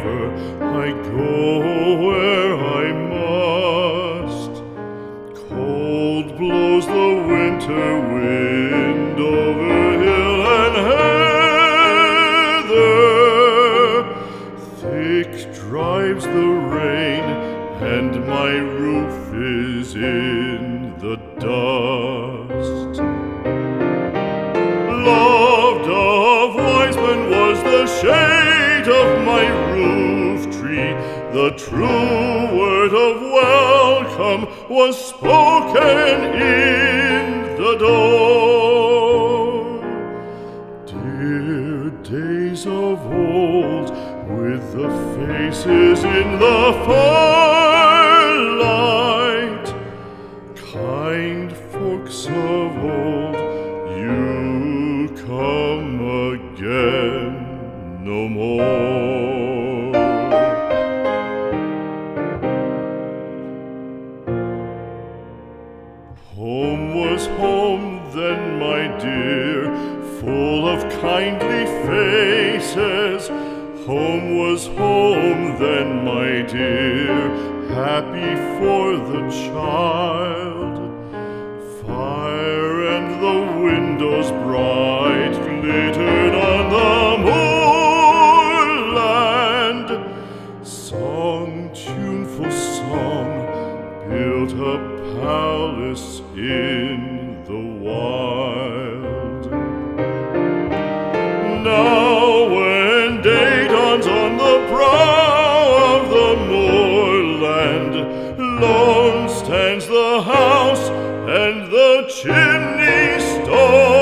water, I go where I must. Cold blows the winter wind over hill and heather. Thick drives the rain, and my roof is in the dust. Loved of wise men was the shade of my roof tree. The true word of welcome was spoken in the door. Dear days of old, with the faces in the firelight, kind folks of old, you come again no more. Home was home then, my dear, full of kindly faces. Home was home then, my dear, happy for the child. Fire and the windows bright glittered on the moorland. Song, tuneful song, built a palace in the wild. Now when day dawns on the brow of the moorland, lone stands the house and the chimney stone.